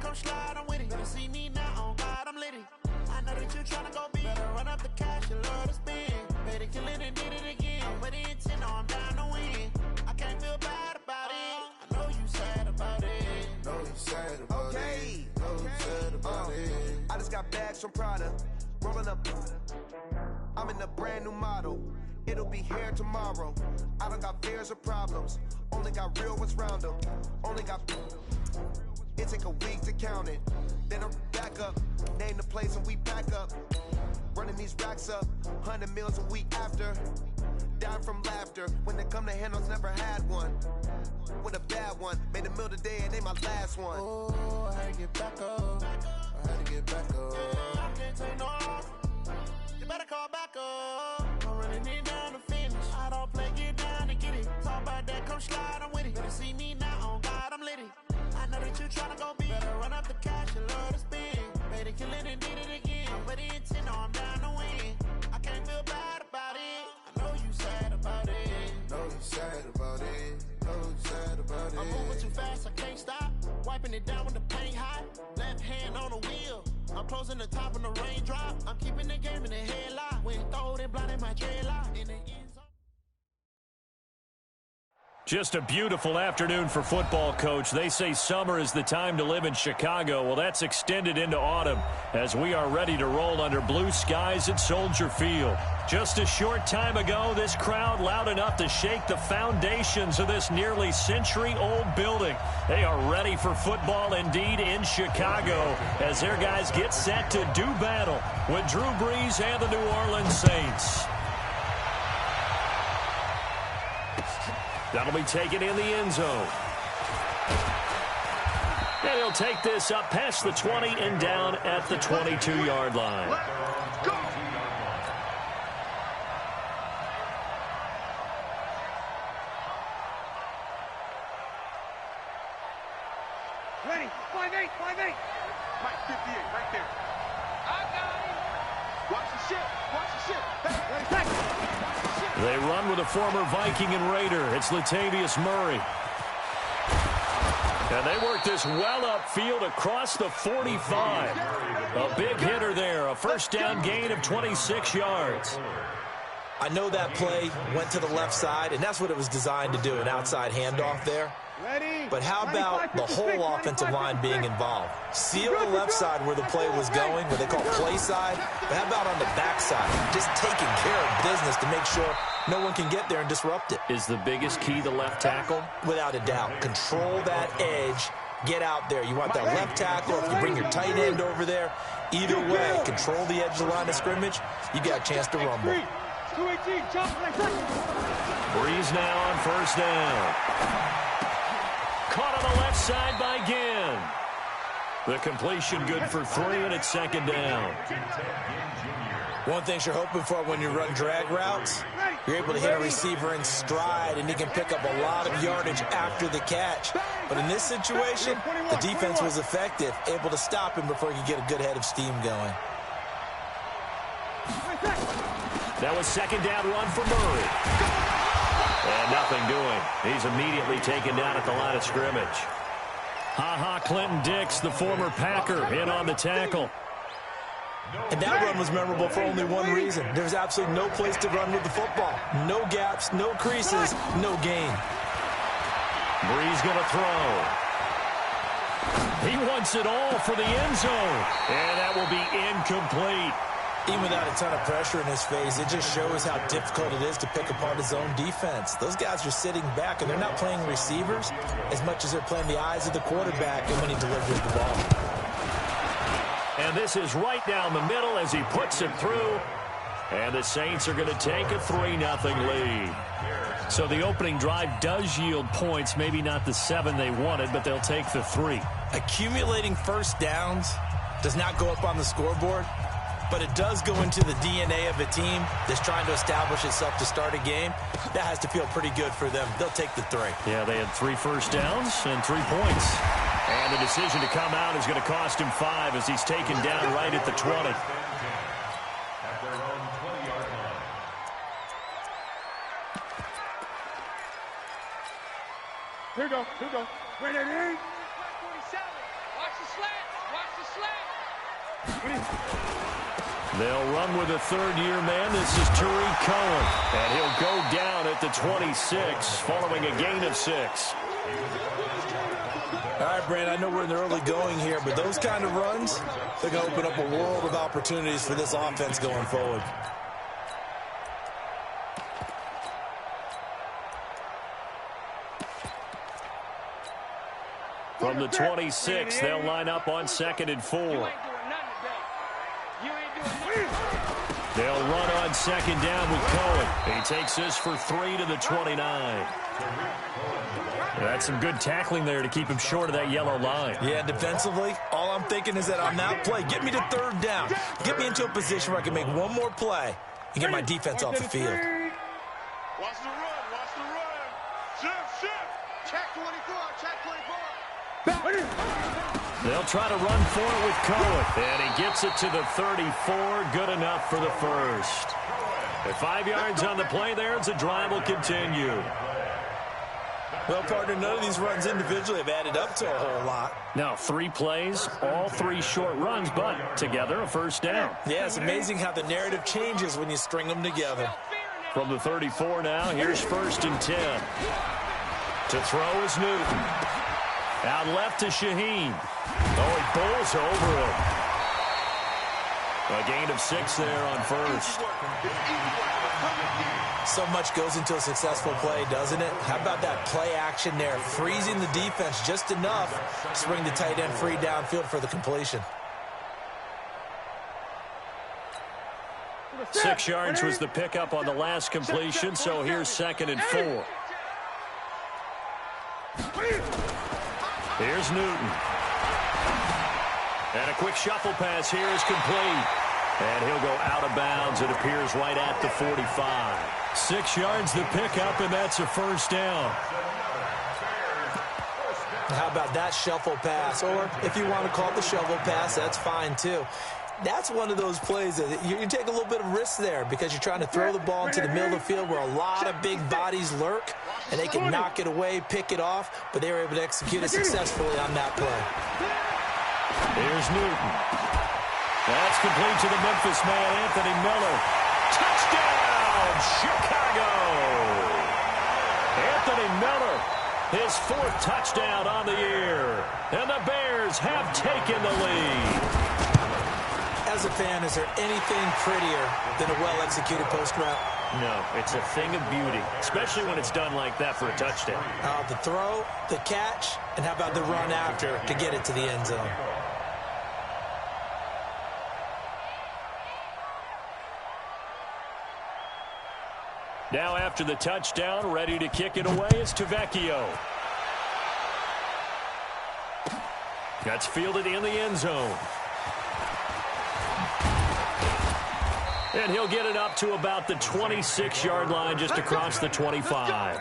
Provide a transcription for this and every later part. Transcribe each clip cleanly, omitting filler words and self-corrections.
come slide, I'm with it. Better see me now, on God, I'm litty. I know that you tryna go big. Better run up the cash, you love to spend. Better kill it and did it again. I'm with the intent, no, I'm down to win. I can't feel bad about it. I know you sad about it. Know you sad about it. Know you sad about it. I just got bags from Prada. Rolling up. I'm in a brand new model. It'll be here tomorrow. I don't got fears or problems. Only got real ones round them. Only got. It take a week to count it. Then I'm back up. Name the place and we back up. Running these racks up. 100 meals a week after. Dying from laughter. When they come to handles, never had one. With a bad one. Made a meal today and they my last one. Oh, I had to get back up. I had to get back up. Yeah, I can't take no loss. You better call back up. I'm running it down to finish. I don't play, get down to get it. Talk about that, come slide, I'm with it. Better see me now, on God, I'm litty. I know that you tryna go big. Better run up the cash, you love to spend. Better kill it and did it again. I'm with the intent, no, I'm down to win. I can't feel bad about it. I know you sad about it. Know you sad about it. Know you sad about it. I'm moving too fast, I can't stop. Wiping it down with the paint hot. Left hand on the wheel. I'm closing the top of the raindrop. I'm keeping the game in the headlock. When throwed and blinded my dreadlock. In the end zone. Just a beautiful afternoon for football, Coach. They say summer is the time to live in Chicago. Well, that's extended into autumn as we are ready to roll under blue skies at Soldier Field. Just a short time ago, this crowd loud enough to shake the foundations of this nearly century-old building. They are ready for football indeed in Chicago as their guys get set to do battle with Drew Brees and the New Orleans Saints. That'll be taken in the end zone. And he'll take this up past the 20 and down at the 22-yard line. Let's go! Ready, 5-8, 5-8. Mike 58, right there. I got him. Watch the ship, watch the ship. Hey, Back. They run with a former Viking and Raider. It's Latavius Murray. And they work this well upfield across the 45. A big hitter there, a first down gain of 26 yards. I know that play went to the left side, and that's what it was designed to do, an outside handoff there. But how about the whole offensive line being involved? Seal the left side where the play was going, what they call play side. But how about on the back side? Just taking care of business to make sure no one can get there and disrupt it. Is the biggest key the left tackle? Without a doubt. Control that edge. Get out there. You want that left tackle. If you bring your tight end over there, either way, control the edge of the line of scrimmage, you got a chance to rumble. 218, jump, Brees now on first down. Caught on the left side by Ginn. The completion good for 3, and it's second down. One thing you're hoping for when you run drag routes, you're able to hit a receiver in stride, and he can pick up a lot of yardage after the catch. But in this situation, the defense was effective, able to stop him before he could get a good head of steam going. That was second down run for Murray. And nothing doing. He's immediately taken down at the line of scrimmage. Ha-ha, Clinton Dix, the former Packer, in on the tackle. And that run was memorable for only one reason. There's absolutely no place to run with the football. No gaps, no creases, no gain. Brees going to throw. He wants it all for the end zone. And that will be incomplete. Even without a ton of pressure in his face, it just shows how difficult it is to pick apart his own defense. Those guys are sitting back, and they're not playing receivers as much as they're playing the eyes of the quarterback and when he delivers the ball. And this is right down the middle as he puts it through. And the Saints are going to take a 3-0 lead. So the opening drive does yield points, maybe not the 7 they wanted, but they'll take the 3. Accumulating first downs does not go up on the scoreboard, but it does go into the DNA of a team that's trying to establish itself to start a game. That has to feel pretty good for them. They'll take the 3. Yeah, they had 3 first downs and 3 points. And the decision to come out is going to cost him 5 as he's taken down right at the 20. Here we go. Ready, 47. Watch the slant. They'll run with a third-year man. This is Tariq Cohen. And he'll go down at the 26 following a gain of 6. All right, Brandon, I know we're in the early going here, but those kind of runs, they're going to open up a world of opportunities for this offense going forward. From the 26, they'll line up on 2nd and 4. They'll run on 2nd down with Cohen. He takes this for 3 to the 29. That's some good tackling there to keep him short of that yellow line. Yeah, defensively, all I'm thinking is that on that play, get me to 3rd down. Get me into a position where I can make one more play and get my defense off the field. Watch the run. Watch the run. Shift. Check 24. Check 24. They'll try to run for it with Cohen. And he gets it to the 34. Good enough for the first. At 5 yards on the play there, the drive will continue. Well, partner, none of these runs individually have added up to a whole lot. Now, 3 plays, all 3 short runs, but together a first down. Yeah, it's amazing how the narrative changes when you string them together. From the 34 now, here's 1st and 10. To throw is Newton. Out left to Shaheen. Oh, he bowls over him. A gain of 6 there on 1st. So much goes into a successful play, doesn't it? How about that play action there? Freezing the defense just enough to bring the tight end free downfield for the completion. 6 yards was the pickup on the last completion, so here's 2nd and 4. Here's Newton. And a quick shuffle pass here is complete. And he'll go out of bounds. It appears right at the 45. 6 yards the pickup, and that's a first down. How about that shuffle pass? Or if you want to call it the shovel pass, that's fine too. That's one of those plays that you take a little bit of risk there because you're trying to throw the ball into the middle of the field where a lot of big bodies lurk, and they can knock it away, pick it off, but they were able to execute it successfully on that play. Here's Newton. That's complete to the Memphis man, Anthony Miller. Touchdown, Chicago! Anthony Miller, his 4th touchdown on the year. And the Bears have taken the lead. As a fan, is there anything prettier than a well-executed post route? No, it's a thing of beauty, especially when it's done like that for a touchdown. The throw, the catch, and how about the run after to get it to the end zone? Now after the touchdown, ready to kick it away, it's Tavecchio. That's fielded in the end zone. And he'll get it up to about the 26-yard line, just across the 25.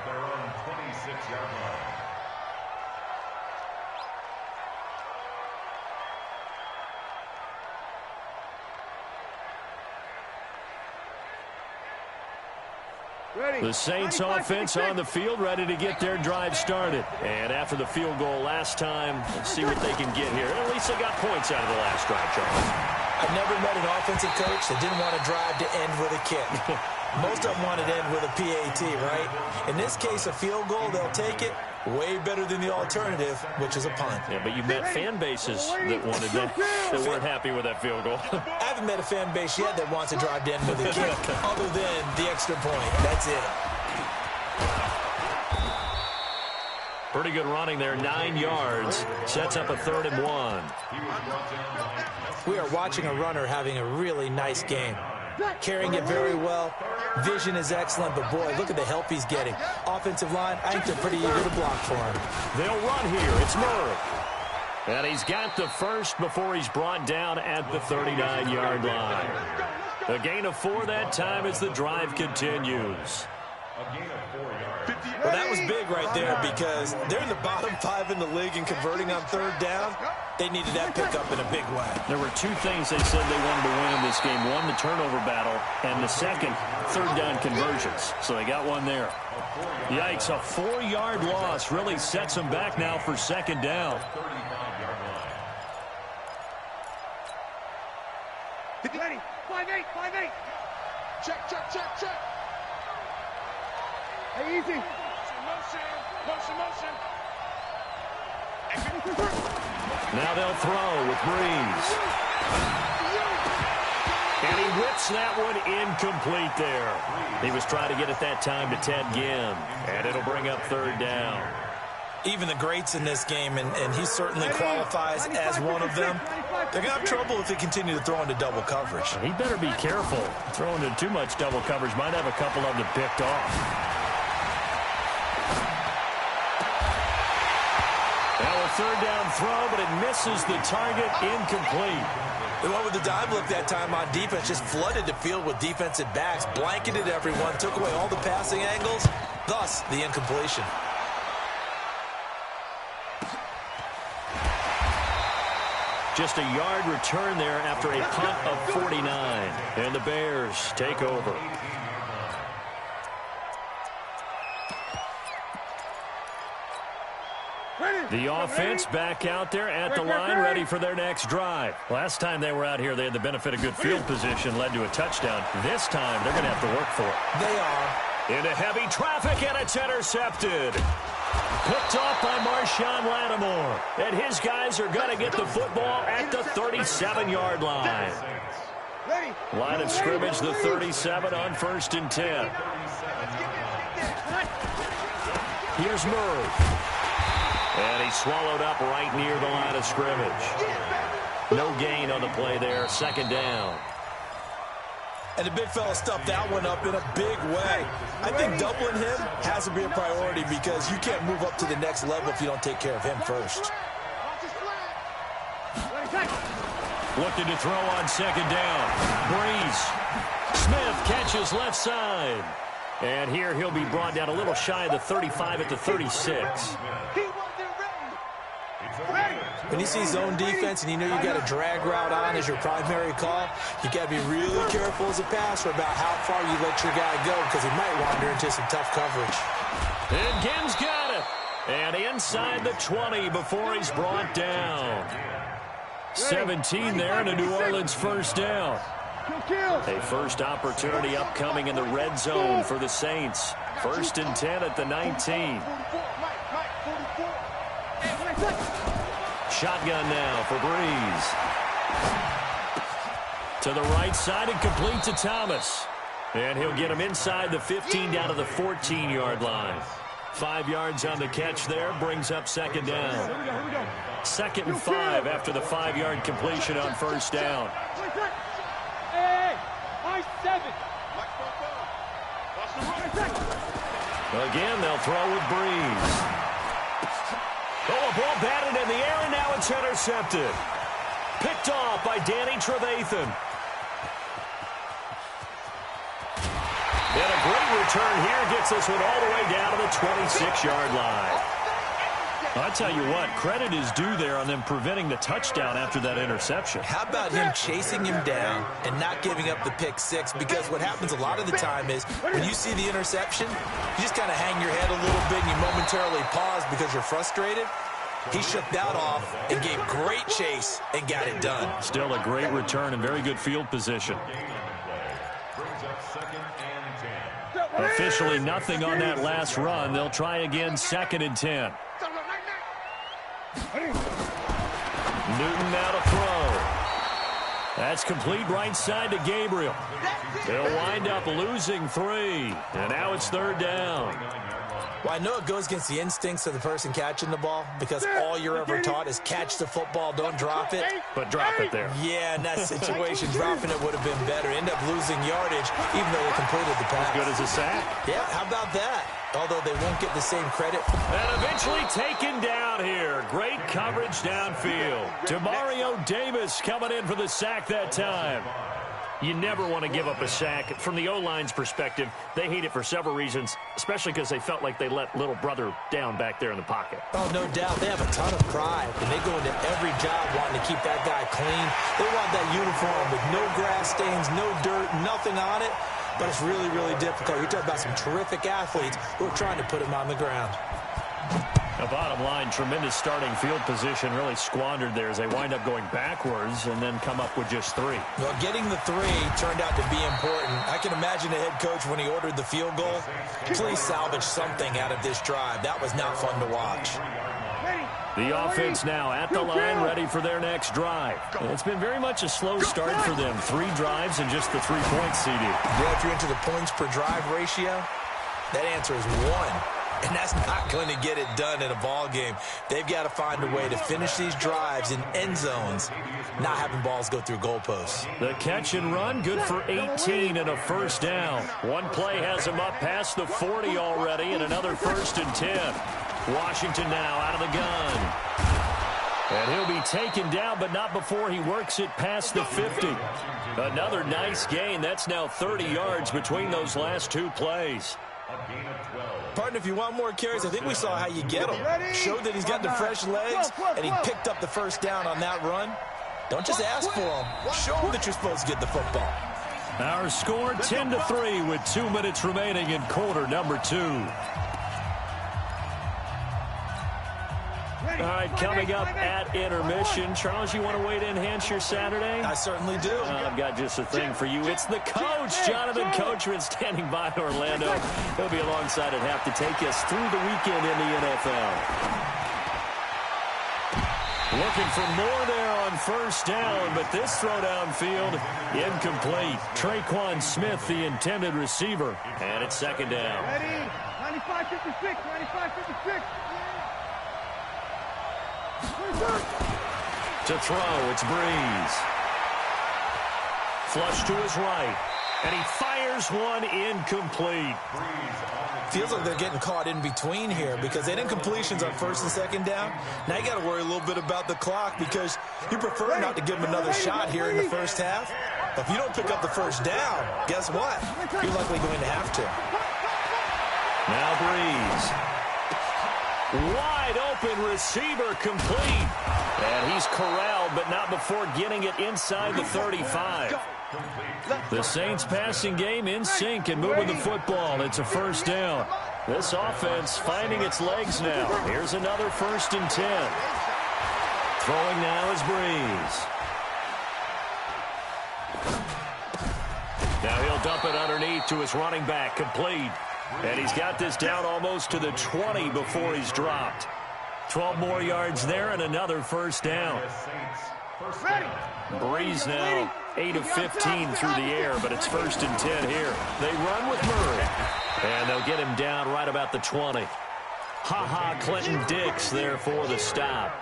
The Saints offense on the field, ready to get their drive started. And after the field goal last time, let's see what they can get here. At least they got points out of the last drive, Charles. I've never met an offensive coach that didn't want to drive to end with a kick. Most of them wanted to end with a PAT, right? In this case, a field goal, they'll take it. Way better than the alternative, which is a punt. Yeah, but you met fan bases that wanted that weren't happy with that field goal. I haven't met a fan base yet that wants to drive to end with a kick, other than the extra point. That's it. Pretty good running there, 9 yards. Sets up a 3rd and 1. We are watching a runner having a really nice game. Carrying it very well. Vision is excellent, but boy, look at the help he's getting. Offensive line, I think they're pretty eager to block for him. They'll run here. It's Murray. And he's got the first before he's brought down at the 39-yard line. A gain of 4 that time as the drive continues. Well, that was big right there because they're in the bottom 5 in the league and converting on 3rd down. They needed that pickup in a big way. There were 2 things they said they wanted to win in this game. One, the turnover battle, and the second, 3rd down conversions. So they got one there. Yikes, a 4-yard loss really sets them back now for 2nd down. Ready. 5-8, 5-8. Check. Hey, easy. Motion. Now they'll throw with Breeze. And he whips that one incomplete there. He was trying to get it that time to Ted Ginn. And it'll bring up third down. Even the greats in this game, and he certainly qualifies as one of them, they're going to have trouble if they continue to throw into double coverage. He better be careful. Throwing into too much double coverage might have a couple of them picked off. Now a third down throw, but it misses the target, incomplete. They went with the dime look that time on defense, just flooded the field with defensive backs, blanketed everyone, took away all the passing angles, thus the incompletion. Just a yard return there after a punt of 49. And the Bears take over. The offense back out there at the line, ready for their next drive. Last time they were out here, they had the benefit of good field position, led to a touchdown. This time, they're going to have to work for it. They are. Into heavy traffic, and it's intercepted. Picked off by Marshawn Lattimore. And his guys are going to get the football at the 37-yard line. Line of scrimmage, the 37 on 1st and 10. Here's Murray. And he's swallowed up right near the line of scrimmage. No gain on the play there. Second down. And the big fella stuffed that one up in a big way. I think doubling him has to be a priority because you can't move up to the next level if you don't take care of him first. Looking to throw on second down. Breeze. Smith catches left side. And here he'll be brought down a little shy of the 35 at the 36. When you see zone defense and you know you got a drag route on as your primary call, you got to be really careful as a passer about how far you let your guy go because he might wander into some tough coverage. And Ginn's got it. And inside the 20 before he's brought down. 17 there and a New Orleans first down. A first opportunity upcoming in the red zone for the Saints. 1st and 10 at the 19. Shotgun now for Breeze. To the right side and complete to Thomas. And he'll get him inside the 15 down to the 14-yard line. 5 yards on the catch there, brings up second down. 2nd and 5 after the 5-yard completion on first down. Again, they'll throw with Breeze. Oh, a ball batted in the air, and now it's intercepted. Picked off by Danny Trevathan. And a great return here gets this one all the way down to the 26-yard line. I'll tell you what, credit is due there on them preventing the touchdown after that interception. How about him chasing him down and not giving up the pick six? Because what happens a lot of the time is when you see the interception, you just kind of hang your head a little bit and you momentarily pause because you're frustrated. He shook that off and gave great chase and got it done. Still a great return and very good field position. Officially nothing on that last run. They'll try again, 2nd and 10. Newton now to throw. That's complete right side to Gabriel. They'll wind up losing 3. And now it's 3rd down. Well, I know it goes against the instincts of the person catching the ball because all you're ever taught is catch the football, don't drop it. But drop it there. Yeah, in that situation, dropping it would have been better. End up losing yardage even though they completed the pass. As good as a sack. Yeah, how about that? Although they won't get the same credit. And eventually taken down here. Great coverage downfield. Demario Davis coming in for the sack that time. You never want to give up a sack. From the O-line's perspective, they hate it for several reasons, especially because they felt like they let little brother down back there in the pocket. Oh, no doubt. They have a ton of pride, and they go into every job wanting to keep that guy clean. They want that uniform with no grass stains, no dirt, nothing on it. But it's really, really difficult. You're talking about some terrific athletes who are trying to put him on the ground. The bottom line, tremendous starting field position, really squandered there as they wind up going backwards and then come up with just 3. Well, getting the 3 turned out to be important. I can imagine the head coach when he ordered the field goal. Please salvage something out of this drive. That was not fun to watch. The offense now at the line, ready for their next drive. It's been very much a slow start for them. 3 drives and just the 3 points, CD. Yeah, if you're into the points per drive ratio, that answer is 1. And that's not going to get it done in a ball game. They've got to find a way to finish these drives in end zones, not having balls go through goalposts. The catch and run, good for 18 and a first down. One play has him up past the 40 already, and another 1st and 10. Washington now out of the gun. And he'll be taken down, but not before he works it past the 50. Another nice gain. That's now 30 yards between those last 2 plays. Partner, if you want more carries, I think we saw how you get him. Showed that he's got the fresh legs, and he picked up the first down on that run. Don't just ask for him. Show him that you're supposed to get the football. Our score 10-3 with 2 minutes remaining in quarter number 2. All right, coming up at intermission. Charles, you want to wait to enhance your Saturday? I certainly do. I've got just a thing for you. It's the coach, Jonathan Coachman, standing by in Orlando. He'll be alongside at half to take us through the weekend in the NFL. Looking for more there on first down, but this throw downfield incomplete. Traquan Smith, the intended receiver, and it's 2nd down. Ready? 95-56, 95-56. To throw, it's Breeze. Flush to his right, and he fires one incomplete. Feels like they're getting caught in between here because they didn't completions on 1st and 2nd down. Now you got to worry a little bit about the clock because you prefer not to give them another shot here in the first half. But if you don't pick up the first down, guess what? You're likely going to have to. Now Breeze. Wide open receiver complete. And he's corralled, but not before getting it inside the 35. The Saints passing game in sync and moving the football. It's a first down. This offense finding its legs now. Here's another 1st and 10. Throwing now is Breeze. Now he'll dump it underneath to his running back, complete. And he's got this down almost to the 20 before he's dropped. 12 more yards there and another first down. Breeze now 8 of 15 through the air, but it's 1st and 10 here. They run with Murray. And they'll get him down right about the 20. Clinton Dix there for the stop.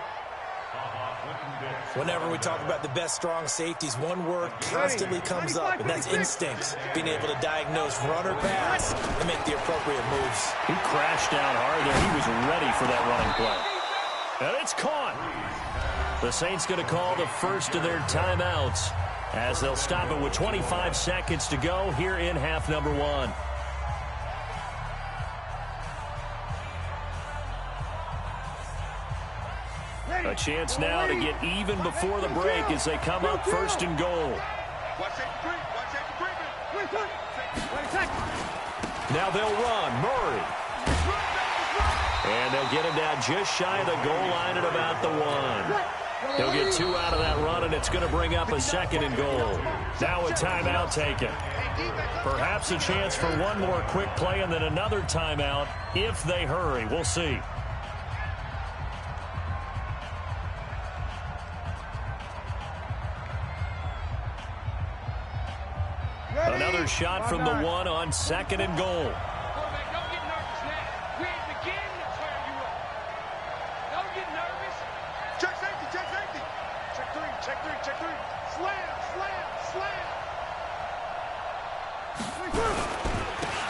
Whenever we talk about the best strong safeties, one word constantly comes up, and that's instincts. Being able to diagnose run or pass and make the appropriate moves. He crashed down hard there. He was ready for that running play. And it's caught. The Saints going to call the first of their timeouts as they'll stop it with 25 seconds to go here in half number 1. A chance now to get even before the break as they come up 1st and goal. Now they'll run. Murray. And they'll get him down just shy of the goal line at about the 1. They'll get 2 out of that run, and it's going to bring up a 2nd and goal. Now a timeout taken. Perhaps a chance for one more quick play and then another timeout if they hurry. We'll see. Another shot from the 1 on 2nd and goal.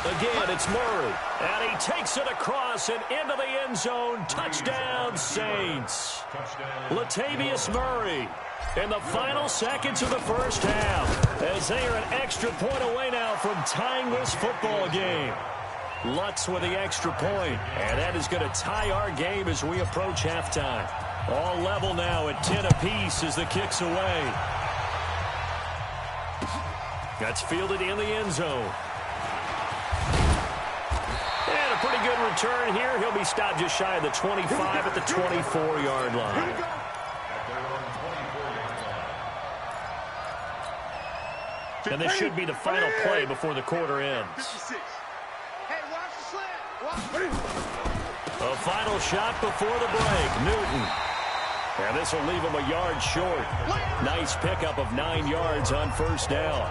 Again, it's Murray. And he takes it across and into the end zone. Touchdown, Saints. Latavius Murray in the final seconds of the first half as they are an extra point away now from tying this football game. Lutz with the extra point, and that is going to tie our game as we approach halftime. All level now at 10 apiece as the kick's away. That's fielded in the end zone. And a pretty good return here. He'll be stopped just shy of the 25 at the 24-yard line. And this should be the final play before the quarter ends. Hey, watch the slant. A final shot before the break. Newton. And this will leave him a yard short. Nice pickup of 9 yards on first down.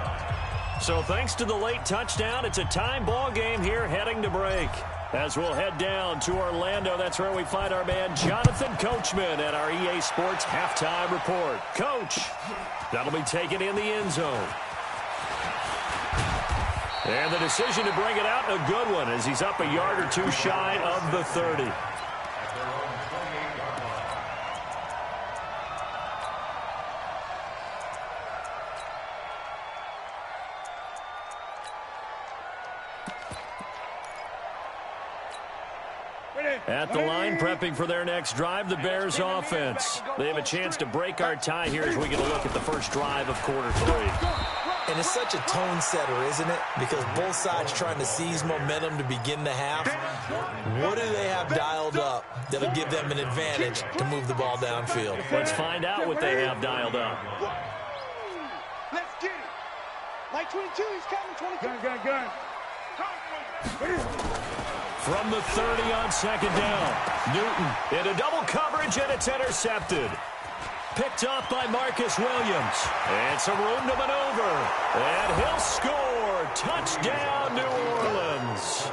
So thanks to the late touchdown, it's a time ball game here heading to break. As we'll head down to Orlando, that's where we find our man Jonathan Coachman at our EA Sports Halftime Report. Coach, that'll be taken in the end zone. And the decision to bring it out, a good one, as he's up a yard or two shy of the 30. At the line, prepping for their next drive, the Bears offense. They have a chance to break our tie here as we get a look at the first drive of quarter 3. And it's such a tone setter, isn't it? Because both sides trying to seize momentum to begin the half. What do they have dialed up that'll give them an advantage to move the ball downfield? Let's find out what they have dialed up. Let's get it. Like 22, he's coming. 22. Gun. From the 30 on second down. Newton into double coverage, and it's intercepted. Picked off by Marcus Williams. And some room to maneuver. And he'll score. Touchdown, New Orleans.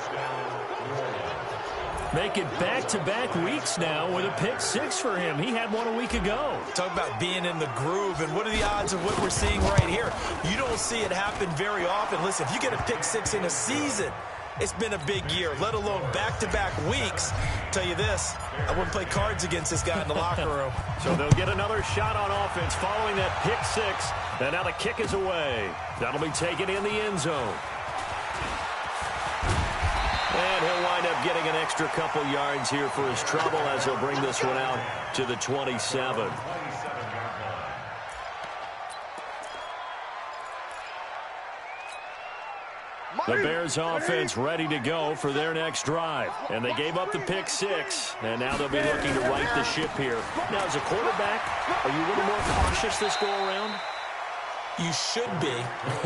Make it back-to-back weeks now with a pick 6 for him. He had one a week ago. Talk about being in the groove, and what are the odds of what we're seeing right here? You don't see it happen very often. Listen, if you get a pick 6 in a season, it's been a big year, let alone back-to-back weeks. Tell you this, I wouldn't play cards against this guy in the locker room. So they'll get another shot on offense following that pick 6. And now the kick is away. That'll be taken in the end zone. And he'll wind up getting an extra couple yards here for his trouble as he'll bring this one out to the 27. The Bears offense ready to go for their next drive. And they gave up the pick 6, and now they'll be looking to right the ship here. Now, as a quarterback, are you a little more cautious this go-around? You should be,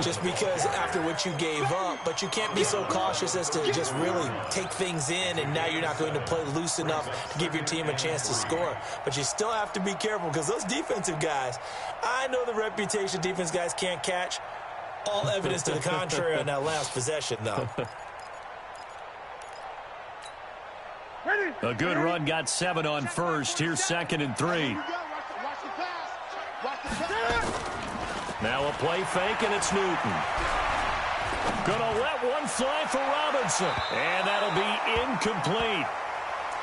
just because after what you gave up, but you can't be so cautious as to just really take things in, and now you're not going to play loose enough to give your team a chance to score. But you still have to be careful, because those defensive guys, I know the reputation defense guys can't catch. All evidence to the contrary on that last possession, though. A good run got 7 on first. Here's 2nd and 3. Now a play fake, and it's Newton. Gonna let one fly for Robinson. And that'll be incomplete.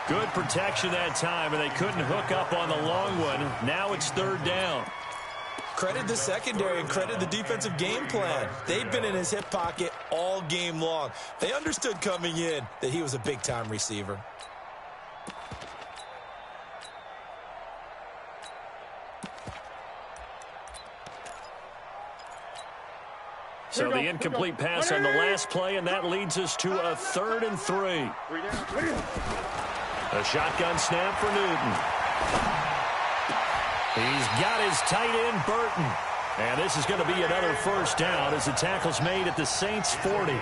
Good protection that time, and they couldn't hook up on the long one. Now it's 3rd down. Credit the secondary and credit the defensive game plan. They've been in his hip pocket all game long. They understood coming in that he was a big-time receiver. So the incomplete pass on the last play, and that leads us to a 3rd and 3. A shotgun snap for Newton. He's got his tight end, Burton. And this is going to be another first down as the tackle's made at the Saints' 40.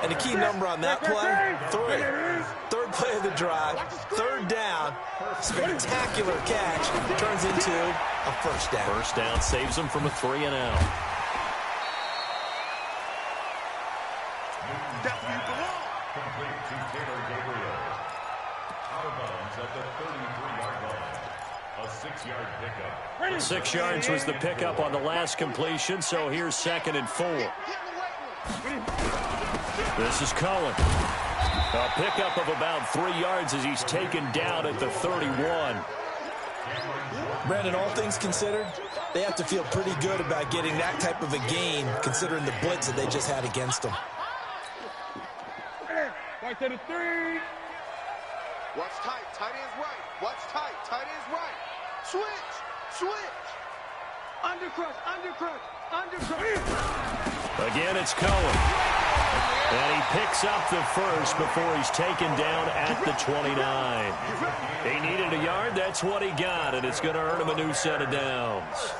And the key number on that play, 3. 3rd play of the drive, 3rd down, spectacular catch, turns into a first down. First down saves him from a 3-and-out. Complete to Taylor Gabriel. Out of bounds at the 33-yard line. A 6-yard pickup. 6 yards was the pickup on the last completion, so here's 2nd and 4. This is Cohen. A pickup of about 3 yards as he's taken down at the 31. Brandon, all things considered, they have to feel pretty good about getting that type of a gain, considering the blitz that they just had against them. Right to the 3. Watch tight, tight end's right. Watch tight, tight end's right. Switch. Undercrush. Again, it's Cohen. And he picks picks up the first before he's taken down at the 29. He needed a yard. That's what he got, and it's going to earn him a new set of downs.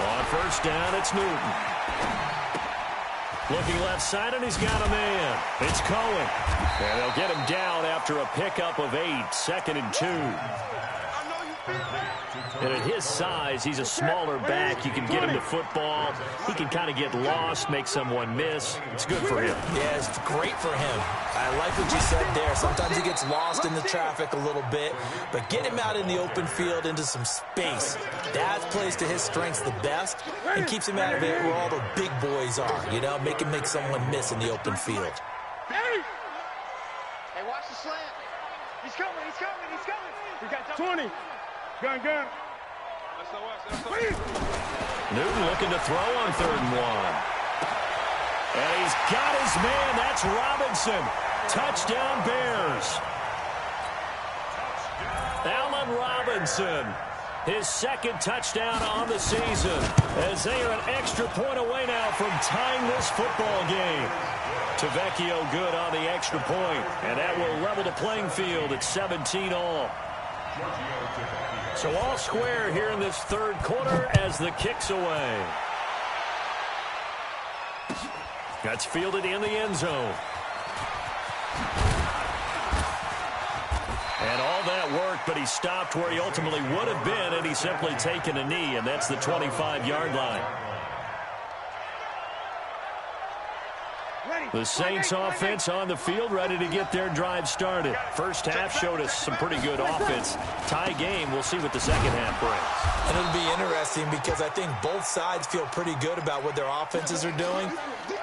On first down, it's Newton. Looking left side, and he's got a man. It's Cohen. And they'll get him down after a pickup of 8, 2nd and 2. And at his size, he's a smaller back. You can get him to football. He can kind of get lost, make someone miss. It's good for him. Yeah, it's great for him. I like what you said there. Sometimes he gets lost in the traffic a little bit, but get him out in the open field into some space. That plays to his strengths the best and keeps him out of it where all the big boys are, you know, make him make someone miss in the open field. Hey, watch the slant. He's coming. We got 20. Gun. Newton looking to throw on 3rd and 1. And he's got his man. That's Robinson. Touchdown, Bears. Allen Robinson, his 2nd touchdown on the season, as they are an extra point away now from tying this football game. Tavecchio good on the extra point, and that will level the playing field at 17-all. So all square here in this 3rd quarter as the kick's away. That's fielded in the end zone. And all that worked, but he stopped where he ultimately would have been, and he's simply taken a knee, and that's the 25-yard line. The Saints offense on the field, ready to get their drive started. First half showed us some pretty good offense. Tie game, we'll see what the second half brings. And it'll be interesting because I think both sides feel pretty good about what their offenses are doing.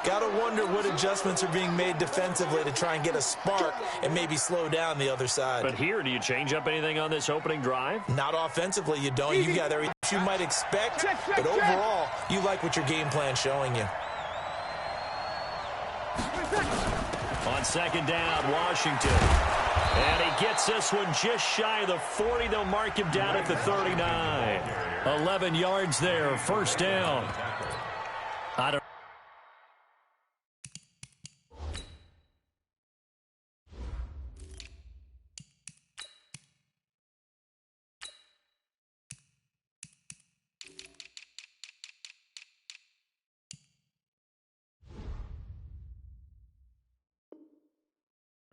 Got to wonder what adjustments are being made defensively to try and get a spark and maybe slow down the other side. But here, do you change up anything on this opening drive? Not offensively, you don't. You got everything you might expect, but overall, you like what your game plan's showing you. On 2nd down, Washington. And he gets this one just shy of the 40. They'll mark him down at the 39. 11 yards there, 1st down. I don't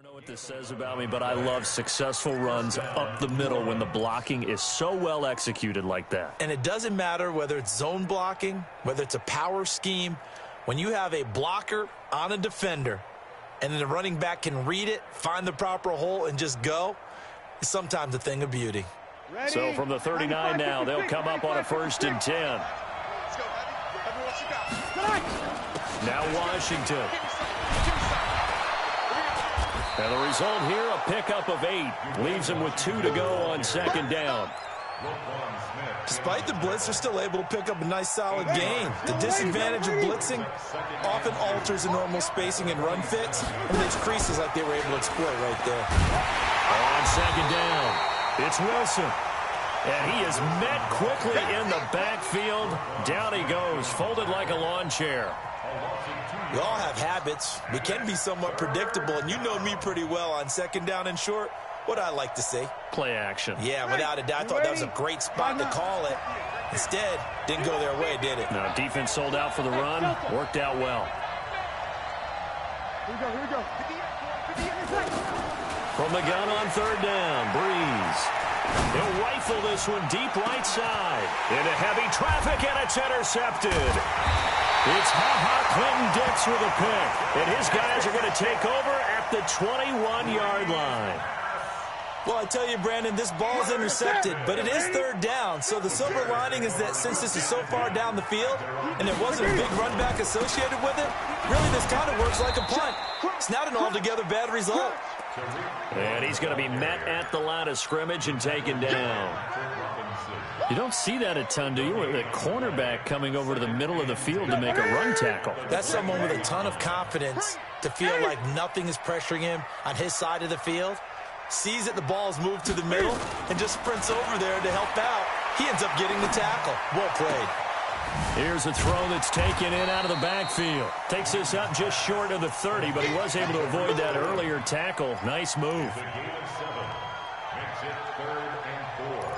know what this says about me, but I love successful runs up the middle when the blocking is so well executed like that. And it doesn't matter whether it's zone blocking, whether it's a power scheme. When you have a blocker on a defender and then the running back can read it, find the proper hole, and just go, it's sometimes a thing of beauty. So from the 39 now, they'll come up on a 1st and 10. Now Washington. And the result here, a pickup of 8. Leaves them with 2 to go on 2nd down. Despite the blitz, they're still able to pick up a nice, solid gain. The disadvantage of blitzing often alters the normal spacing and run fits, and there's creases like they were able to exploit right there. On 2nd down, it's Wilson. And he is met quickly in the backfield. Down he goes, folded like a lawn chair. We all have habits. We can be somewhat predictable, and you know me pretty well on 2nd down and short. What I like to see. Play action. Yeah, without a doubt. I thought that was a great spot to call it. Instead, didn't go their way, did it? No, defense sold out for the run. Worked out well. Here we go. From the gun on 3rd down, Breeze. He'll rifle this one deep right side. Into heavy traffic, and it's intercepted. It's Clinton-Dix with a pick. And his guys are going to take over at the 21-yard line. Well, I tell you, Brandon, this ball is intercepted, but it is 3rd down. So the silver lining is that since this is so far down the field and there wasn't a big run back associated with it, really this kind of works like a punt. It's not an altogether bad result. And he's going to be met at the line of scrimmage and taken down. You don't see that a ton, do you? With a cornerback coming over to the middle of the field to make a run tackle. That's someone with a ton of confidence to feel like nothing is pressuring him on his side of the field. sees that the ball's moved to the middle, and just sprints over there to help out. He ends up getting the tackle. Well played. Here's a throw that's taken in out of the backfield. Takes this up just short of the 30, but he was able to avoid that earlier tackle. Nice move. It's a gain of 7. Makes it 3rd and 4.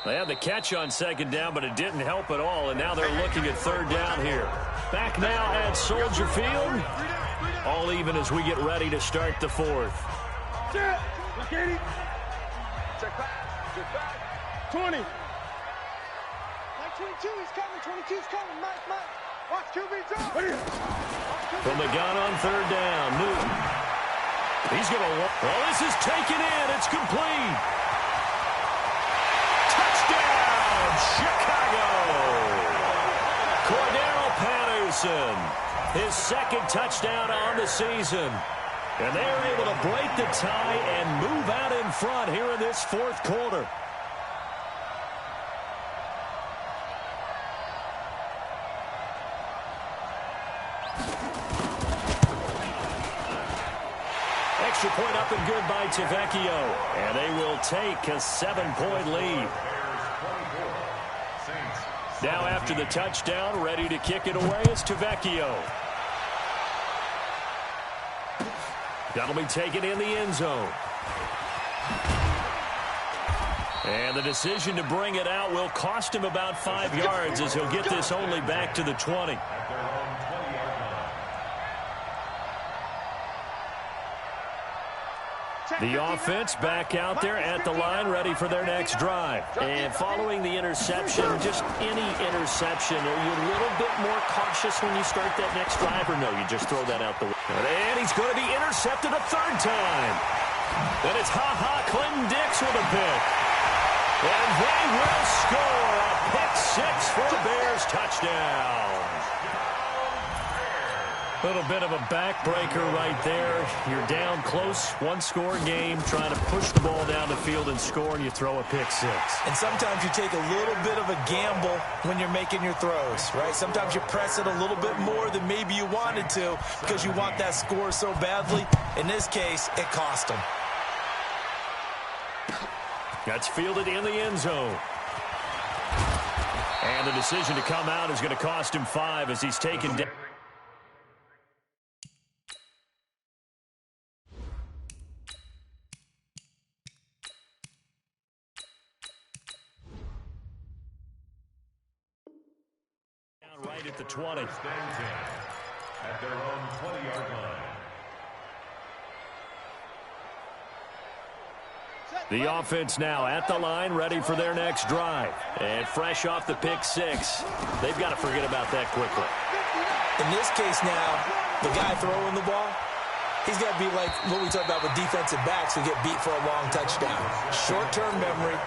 They had the catch on 2nd down, but it didn't help at all, and now they're looking at 3rd down here. Back now at Soldier Field. All even as we get ready to start the 4th. Check. Look at it. Check back. Check back. 20. Mike 22, he's coming. 22's coming. Mike. Watch QB drop. From the gun on 3rd down, Newton. He's going to walk. Well, this is taken in. It's complete. Touchdown, Chicago. Cordero Patterson, his 2nd touchdown on the season. And they're able to break the tie and move out in front here in this 4th quarter. Extra point up and good by Tavecchio. And they will take a 7-point lead. Now after the touchdown, ready to kick it away is Tavecchio. That'll be taken in the end zone. And the decision to bring it out will cost him about 5 yards as he'll get this only back to the 20. The offense back out there at the line, ready for their next drive. And following the interception, just any interception, are you a little bit more cautious when you start that next drive, or no, you just throw that out the window? And he's going to be intercepted a 3rd time. And it's Clinton Dix with a pick. And they will score a pick 6 for a Bears touchdown. A little bit of a backbreaker right there. You're down close, 1-score game, trying to push the ball down the field and score, and you throw a pick 6. And sometimes you take a little bit of a gamble when you're making your throws, right? Sometimes you press it a little bit more than maybe you wanted to because you want that score so badly. In this case, it cost him. That's fielded in the end zone. And the decision to come out is going to cost him 5 as he's taken down. Right at the 20. At their own 20-yard line. The offense now at the line, ready for their next drive. And fresh off the pick 6. They've got to forget about that quickly. In this case now, the guy throwing the ball, he's got to be like what we talked about with defensive backs who get beat for a long touchdown. Short-term memory,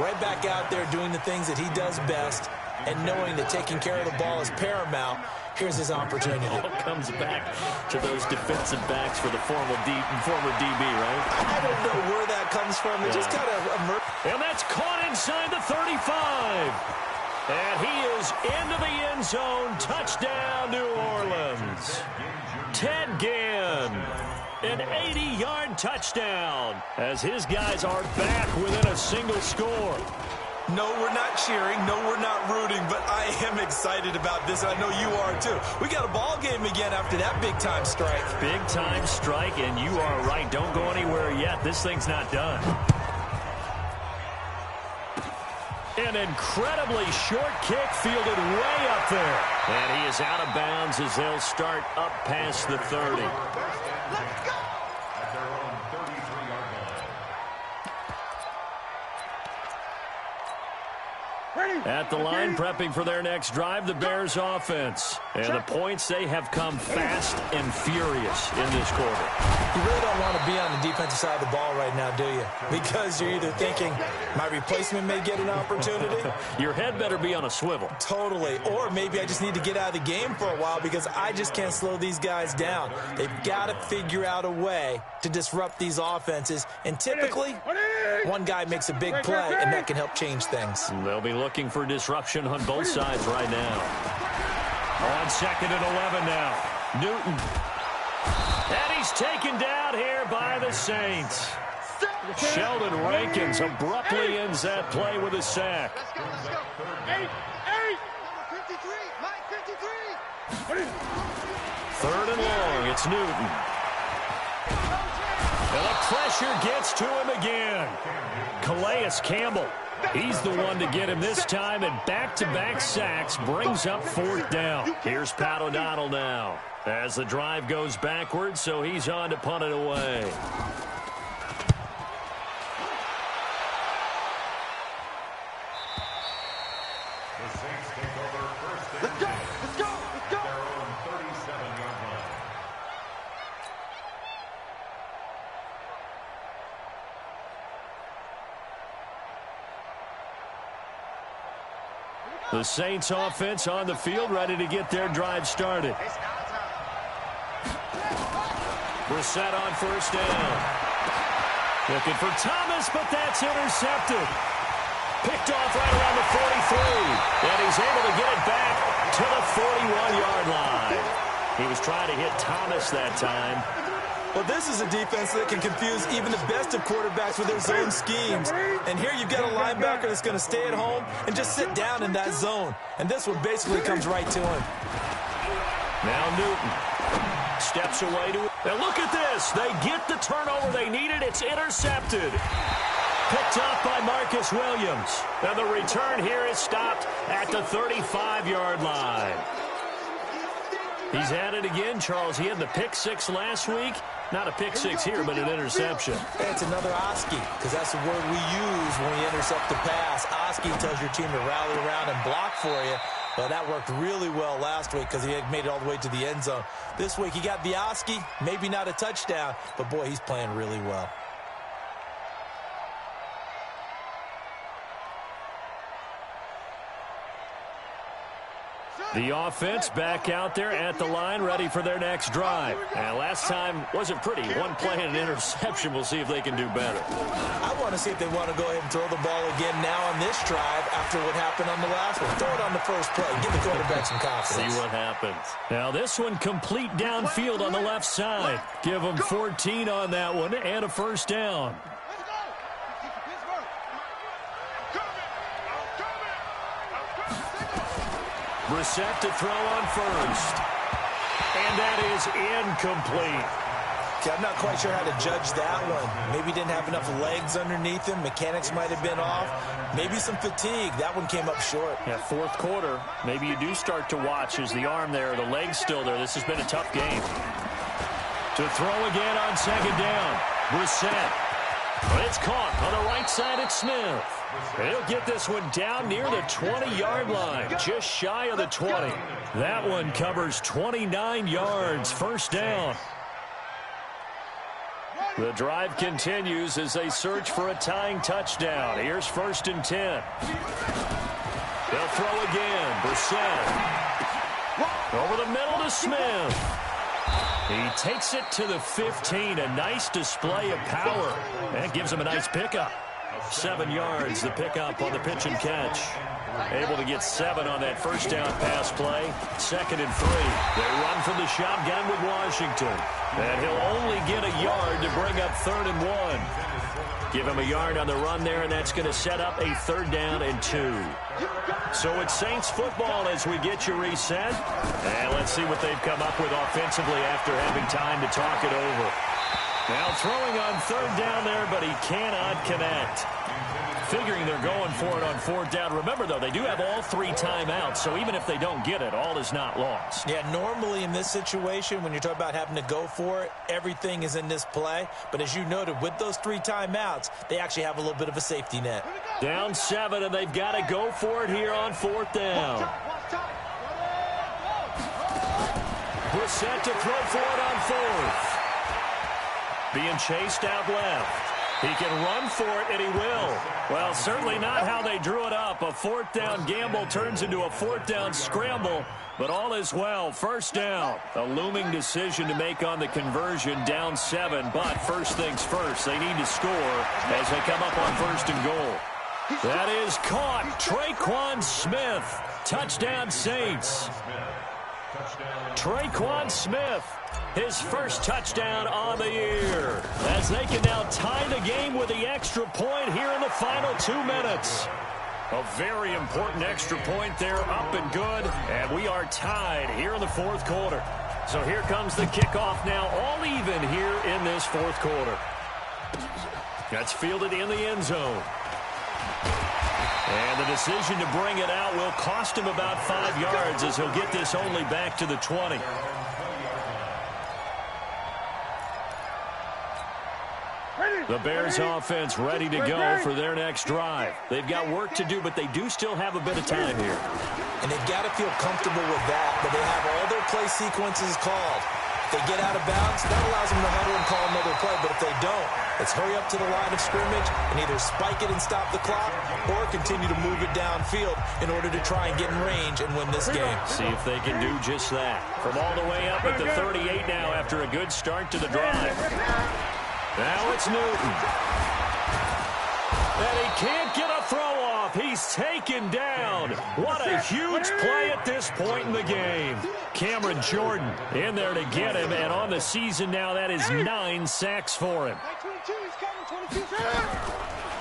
right back out there doing the things that he does best, and knowing that taking care of the ball is paramount. Here's his opportunity. It all comes back to those defensive backs for the former DB, right? I don't know where that comes from. It just kind of emerged. And that's caught inside the 35. And he is into the end zone. Touchdown, New Orleans. Ted Ginn. An 80-yard touchdown as his guys are back within a single score. No, we're not cheering. No, we're not rooting, but I am excited about this. I know you are, too. We got a ball game again after that big-time strike. Big-time strike, and you are right. Don't go anywhere yet. This thing's not done. An incredibly short kick fielded way up there. And he is out of bounds as they'll start up past the 30. Let's go! At their own 33-yard line. At the line, prepping for their next drive, the Bears offense. And the points, they have come fast and furious in this quarter. You really don't want to be on the defensive side of the ball right now, do you? Because you're either thinking, my replacement may get an opportunity. Your head better be on a swivel. Totally. Or maybe I just need to get out of the game for a while because I just can't slow these guys down. They've got to figure out a way to disrupt these offenses. And typically, One guy makes a big play, and that can help change things. They'll be looking for disruption on both sides right now. On 2nd and 11 now. Newton. And he's taken down here by the Saints. Sheldon Rankins abruptly ends that play with a sack. Let's go. 8. 53. Mike, 53. 3rd and long. It's Newton. And the pressure gets to him again. Calais Campbell. He's the one to get him this time, and back-to-back sacks brings up 4th down. Here's Pat O'Donnell now as the drive goes backwards, so he's on to punt it away. The Saints take over 1st and Let's go. 10. Their own 37-yard line. The Saints offense on the field, ready to get their drive started. Brissett on 1st down. Looking for Thomas, but that's intercepted. Picked off right around the 43. And he's able to get it back to the 41-yard line. He was trying to hit Thomas that time. Well, this is a defense that can confuse even the best of quarterbacks with their zone schemes. And here you've got a linebacker that's going to stay at home and just sit down in that zone. And this one basically comes right to him. Now Newton steps away to it. And look at this. They get the turnover they needed. It's intercepted. Picked up by Marcus Williams. And the return here is stopped at the 35-yard line. He's at it again, Charles. He had the pick 6 last week. Not a pick 6 here, but an interception. Hey, it's another Oski, because that's the word we use when we intercept the pass. Oski tells your team to rally around and block for you. But that worked really well last week because he had made it all the way to the end zone. This week he got the Oski, maybe not a touchdown, but boy, he's playing really well. The offense back out there at the line, ready for their next drive. And last time wasn't pretty. One play and an interception. We'll see if they can do better. I want to see if they want to go ahead and throw the ball again now on this drive after what happened on the last one. Throw it on the first play. Give the quarterback some confidence. See what happens. Now this one complete downfield on the left side. Give them 14 on that one and a 1st down. Brissett to throw on 1st. And that is incomplete. Okay, I'm not quite sure how to judge that one. Maybe he didn't have enough legs underneath him. Mechanics might have been off. Maybe some fatigue. That one came up short. Yeah, 4th quarter. Maybe you do start to watch. Is the arm there, the leg's still there. This has been a tough game. To throw again on 2nd down. Brissett. But it's caught on the right side at Smith. He'll get this one down near the 20-yard line, just shy of the 20. That one covers 29 yards, 1st down. The drive continues as they search for a tying touchdown. Here's 1st and 10. They'll throw again. Brissett. Over the middle to Smith. He takes it to the 15. A nice display of power. And gives him a nice pickup. 7 yards, the pickup on the pitch and catch. Able to get 7 on that 1st down pass play. 2nd and 3. They run from the shotgun with Washington. And he'll only get a yard to bring up 3rd and 1. Give him a yard on the run there, and that's going to set up a 3rd down and 2. So it's Saints football as we get you reset. And let's see what they've come up with offensively after having time to talk it over. Now throwing on 3rd down there, but he cannot connect. Figuring they're going for it on 4th down. Remember, though, they do have all 3 timeouts, so even if they don't get it, all is not lost. Yeah, normally in this situation, when you're talking about having to go for it, everything is in this play. But as you noted, with those 3 timeouts, they actually have a little bit of a safety net. Down 7, and they've got to go for it here on 4th down. Brissett to throw for it on 4th. Being chased out left. He can run for it, and he will. Well, certainly not how they drew it up. A fourth down gamble turns into a fourth down scramble, but all is well. First down. A looming decision to make on the conversion, down 7. But first things first, they need to score as they come up on first and goal. That is caught. Traquan Smith. Touchdown, Saints. Traquan Smith, his first touchdown on the year, as they can now tie the game with the extra point here in the final 2 minutes. A very important extra point there, up and good, and we are tied here in the fourth quarter. So here comes the kickoff now, all even here in this fourth quarter. That's fielded in the end zone. And the decision to bring it out will cost him about 5 yards, as he'll get this only back to the 20. The Bears offense ready to go for their next drive. They've got work to do, but they do still have a bit of time here. And they've got to feel comfortable with that, but they have all their play sequences called. If they get out of bounds, that allows them to huddle and call another play. But if they don't, let's hurry up to the line of scrimmage and either spike it and stop the clock or continue to move it downfield in order to try and get in range and win this game. See if they can do just that. From all the way up at the 38 now after a good start to the drive. Now it's Newton. And he can't get a throw off. He's taken down. What a huge play at this point in the game. Cameron Jordan in there to get him. And on the season now, that is 9 sacks for him.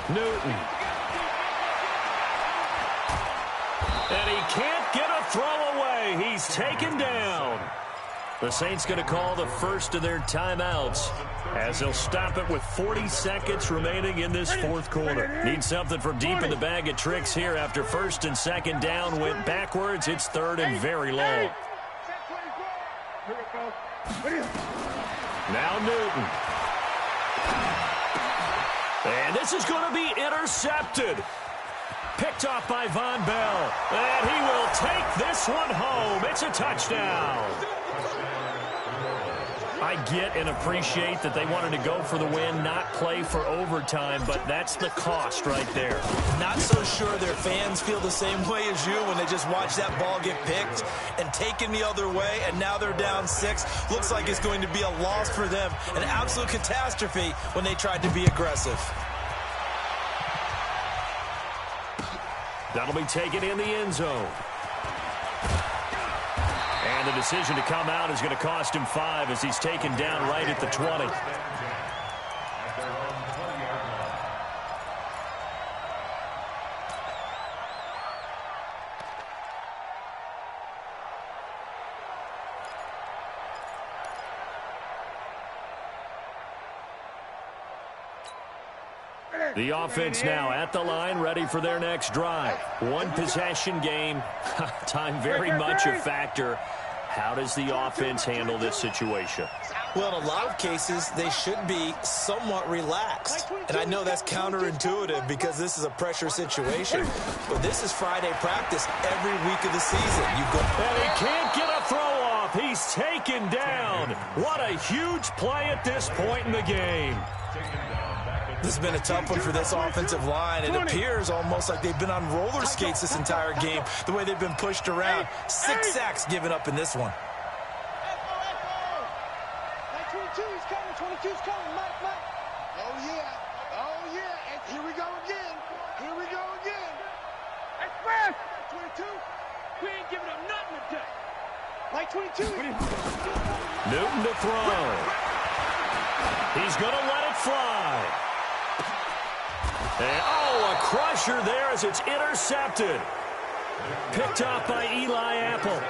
Newton. And he can't get a throw away. He's taken down. The Saints going to call the first of their timeouts as they'll stop it with 40 seconds remaining in this fourth quarter. Need something from deep in the bag of tricks here after first and second down went backwards. It's third and very long. Now Newton. And this is going to be intercepted. Picked off by Von Bell. And he will take this one home. It's a touchdown. I get and appreciate that they wanted to go for the win, not play for overtime, but that's the cost right there. Not so sure their fans feel the same way as you when they just watch that ball get picked and taken the other way, and now they're down 6. Looks like it's going to be a loss for them, an absolute catastrophe when they tried to be aggressive. That'll be taken in the end zone. And the decision to come out is going to cost him 5 as he's taken down right at the 20. The offense now at the line, ready for their next drive. One possession game. Time very much a factor. How does the offense handle this situation? Well, in a lot of cases, they should be somewhat relaxed. And I know that's counterintuitive because this is a pressure situation. But this is Friday practice every week of the season. And he can't get a throw off. He's taken down. What a huge play at this point in the game. This has been a tough one for this offensive line. It appears almost like they've been on roller skates this entire game, the way they've been pushed around. 6 sacks given up in this one. 22's coming, 22's coming, Mike. Oh, yeah. Oh, yeah. And here we go again. Here we go again. Express! 22, we ain't giving up nothing today. Mike 22. Newton to throw. He's going to let it fly. And, a crusher there as it's intercepted. Picked off by Eli Apple.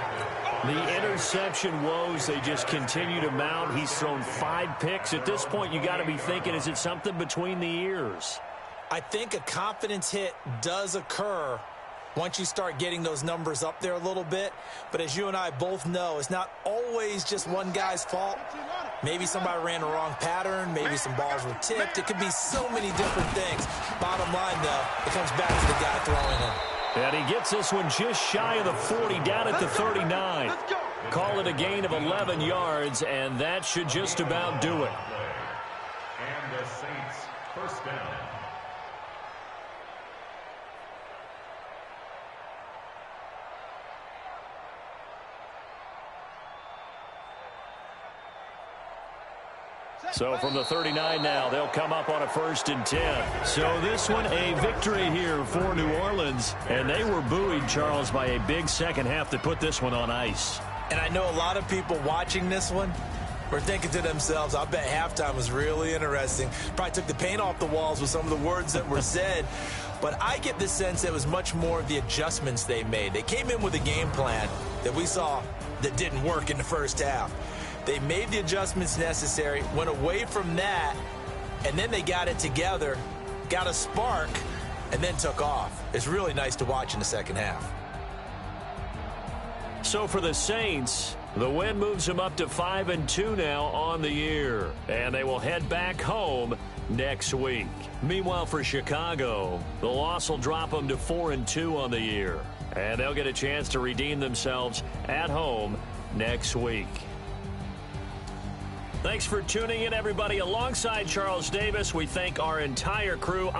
The interception woes, they just continue to mount. He's thrown 5 picks. At this point, you got to be thinking, is it something between the ears? I think a confidence hit does occur once you start getting those numbers up there a little bit. But as you and I both know, it's not always just one guy's fault. Maybe somebody ran the wrong pattern. Maybe some balls were tipped. It could be so many different things. Bottom line, though, it comes back to the guy throwing it. And he gets this one just shy of the 40, down at the 39. Call it a gain of 11 yards, and that should just about do it. And the Saints First down. So from the 39 now, they'll come up on a 1st and 10. So this one, a victory here for New Orleans. And they were buoyed, Charles, by a big second half to put this one on ice. And I know a lot of people watching this one were thinking to themselves, I bet halftime was really interesting. Probably took the paint off the walls with some of the words that were said. But I get the sense it was much more of the adjustments they made. They came in with a game plan that we saw that didn't work in the first half. They made the adjustments necessary, went away from that, and then they got it together, got a spark, and then took off. It's really nice to watch in the second half. So for the Saints, the win moves them up to 5-2 now on the year, and they will head back home next week. Meanwhile, for Chicago, the loss will drop them to 4-2 on the year, and they'll get a chance to redeem themselves at home next week. Thanks for tuning in, everybody. Alongside Charles Davis, we thank our entire crew.